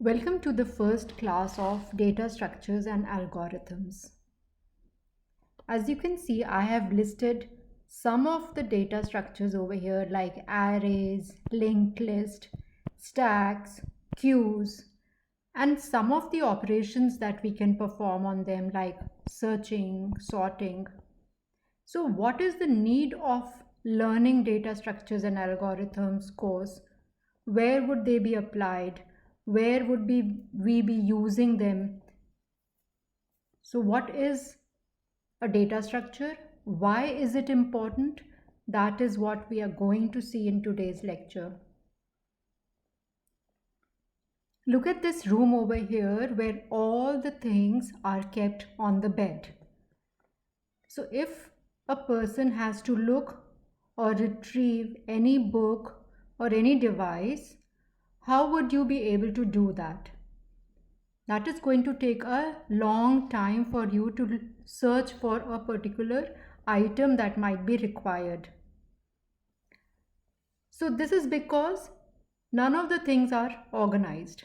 Welcome to the first class of data structures and algorithms. As you can see, I have listed some of the data structures over here like arrays, linked list, stacks, queues, and some of the operations that we can perform on them like searching, sorting. So what is the need of learning data structures and algorithms course? Where would they be applied? Where would we be using them? So what is a data structure? Why is it important? That is what we are going to see in today's lecture. Look at this room over here where all the things are kept on the bed. So if a person has to look or retrieve any book or any device, how would you be able to do that? That is going to take a long time for you to search for a particular item that might be required. So this is because none of the things are organized.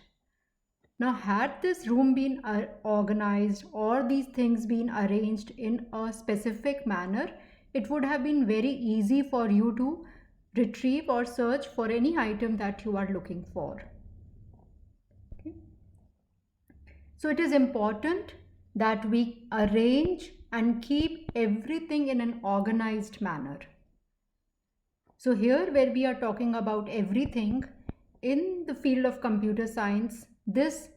Now, had this room been organized or these things been arranged in a specific manner, it would have been very easy for you to retrieve or search for any item that you are looking for. Okay. So it is important that we arrange and keep everything in an organized manner. So here where we are talking about everything in the field of computer science, this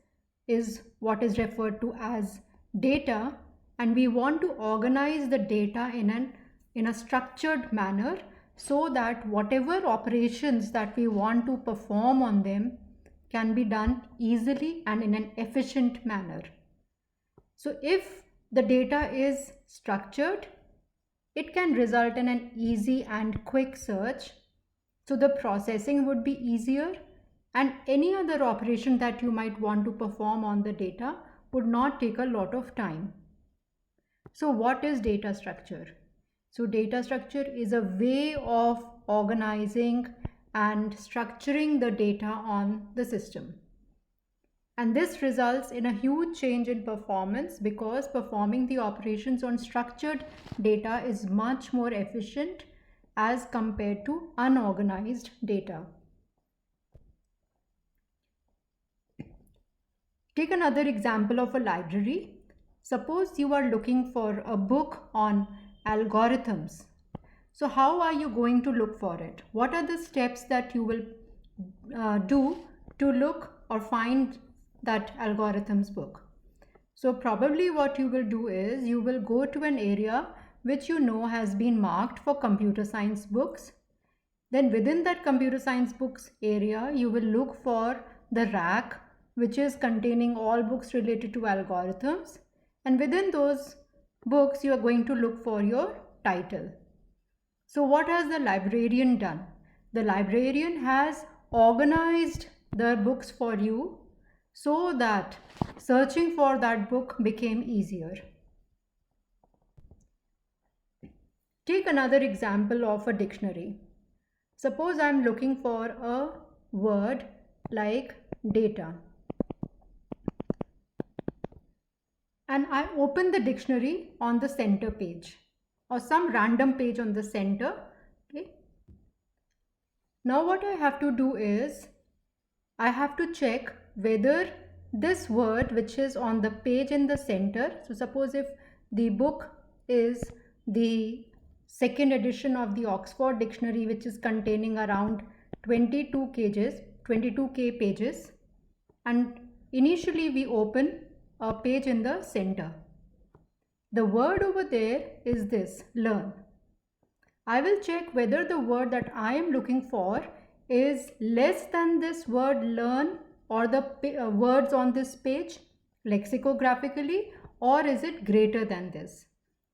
is what is referred to as data, and we want to organize the data in a structured manner so that whatever operations that we want to perform on them can be done easily and in an efficient manner. So if the data is structured, it can result in an easy and quick search. So the processing would be easier and any other operation that you might want to perform on the data would not take a lot of time. So what is data structure? So data structure is a way of organizing and structuring the data on the system. And this results in a huge change in performance because performing the operations on structured data is much more efficient as compared to unorganized data. Take another example of a library. Suppose you are looking for a book on algorithms. So how are you going to look for it? What are the steps that you will do to look or find that algorithms book? So probably what you will do is you will go to an area which you know has been marked for computer science books. Then within that computer science books area, you will look for the rack which is containing all books related to algorithms. And within those books, you are going to look for your title. So what has the librarian done? The librarian has organized the books for you so that searching for that book became easier. Take another example of a dictionary. Suppose I'm looking for a word like data. And I open the dictionary on the center page or some random page on the center. Okay. Now what I have to do is I have to check whether this word which is on the page in the center, so suppose if the book is the second edition of the Oxford Dictionary which is containing around 22K pages, and initially we open a page in the center. The word over there is this, learn. I will check whether the word that I am looking for is less than this word learn or the words on this page lexicographically, or is it greater than this.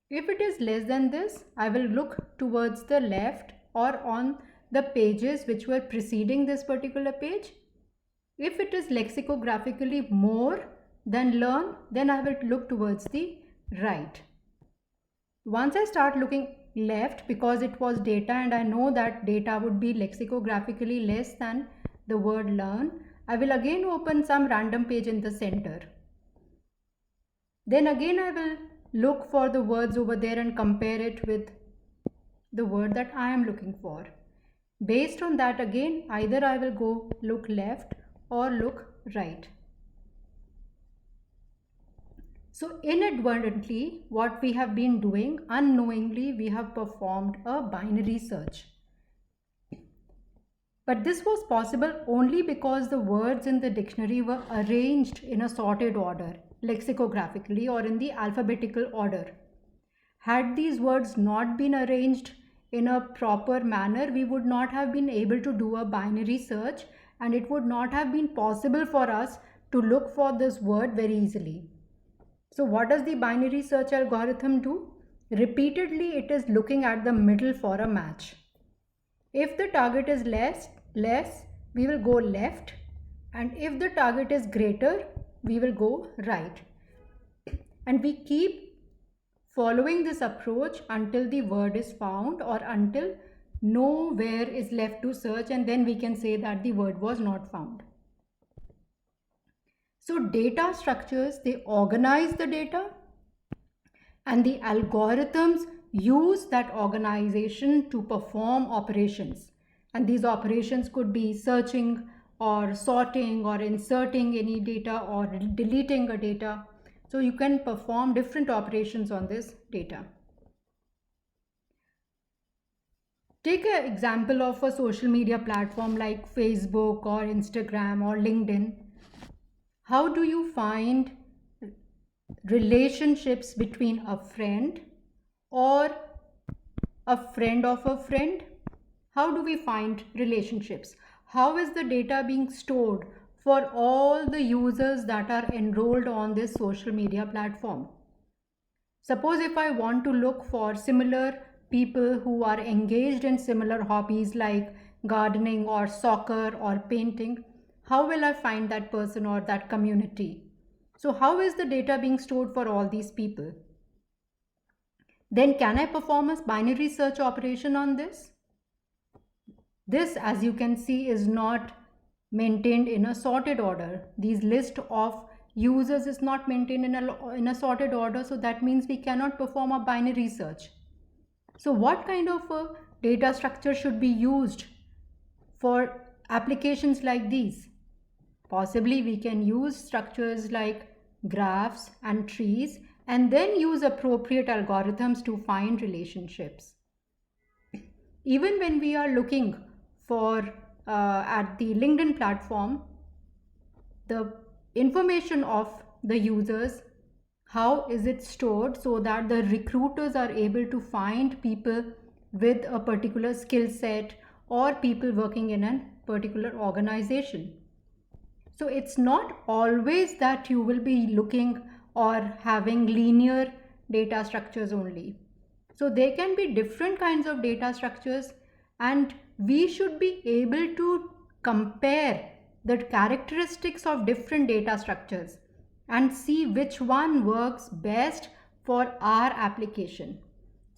If it is less than this, I will look towards the left or on the pages which were preceding this particular page. If it is lexicographically more than learn, then I will look towards the right. Once I start looking left, because it was data and I know that data would be lexicographically less than the word learn, I will again open some random page in the center. Then again I will look for the words over there and compare it with the word that I am looking for. Based on that, again, either I will go look left or look right. So inadvertently, what we have been doing, unknowingly, we have performed a binary search. But this was possible only because the words in the dictionary were arranged in a sorted order, lexicographically or in the alphabetical order. Had these words not been arranged in a proper manner, we would not have been able to do a binary search, and it would not have been possible for us to look for this word very easily. So what does the binary search algorithm do? Repeatedly, it is looking at the middle for a match. If the target is less, we will go left, and if the target is greater, we will go right. And we keep following this approach until the word is found or until nowhere is left to search, and then we can say that the word was not found. So data structures, they organize the data, and the algorithms use that organization to perform operations. And these operations could be searching or sorting or inserting any data or deleting a data. So you can perform different operations on this data. Take an example of a social media platform like Facebook or Instagram or LinkedIn. How do you find relationships between a friend or a friend of a friend? How do we find relationships? How is the data being stored for all the users that are enrolled on this social media platform? Suppose if I want to look for similar people who are engaged in similar hobbies like gardening or soccer or painting, how will I find that person or that community? So how is the data being stored for all these people? Then can I perform a binary search operation on this? This, as you can see, is not maintained in a sorted order. These list of users is not maintained in a sorted order, so that means we cannot perform a binary search. So what kind of a data structure should be used for applications like these? Possibly we can use structures like graphs and trees, and then use appropriate algorithms to find relationships. Even when we are looking for at the LinkedIn platform, the information of the users, how is it stored so that the recruiters are able to find people with a particular skill set or people working in a particular organization. So it's not always that you will be looking or having linear data structures only. So there can be different kinds of data structures, and we should be able to compare the characteristics of different data structures and see which one works best for our application.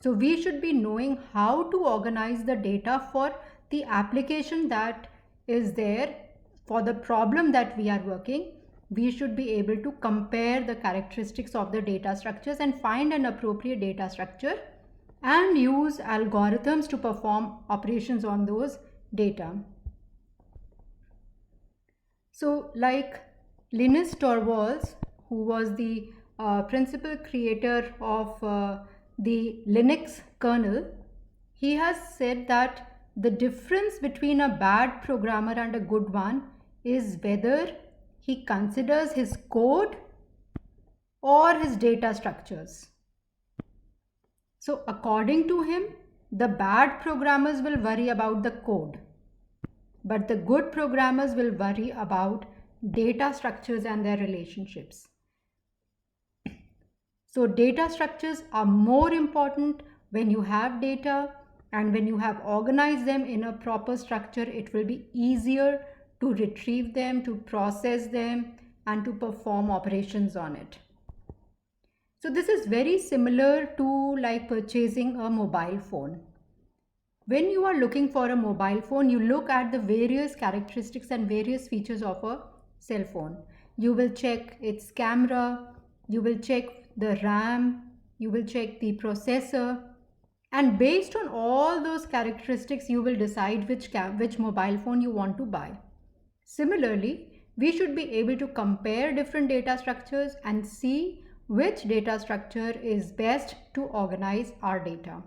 So we should be knowing how to organize the data for the application that is there. For the problem that we are working, we should be able to compare the characteristics of the data structures and find an appropriate data structure and use algorithms to perform operations on those data. So like Linus Torvalds, who was the principal creator of the Linux kernel, he has said that the difference between a bad programmer and a good one is whether he considers his code or his data structures. So according to him, the bad programmers will worry about the code, but the good programmers will worry about data structures and their relationships. So data structures are more important when you have data, and when you have organized them in a proper structure, it will be easier to retrieve them, to process them, and to perform operations on it. So this is very similar to like purchasing a mobile phone. When you are looking for a mobile phone, you look at the various characteristics and various features of a cell phone. You will check its camera, you will check the RAM, you will check the processor, and based on all those characteristics, you will decide which mobile phone you want to buy. Similarly, we should be able to compare different data structures and see which data structure is best to organize our data.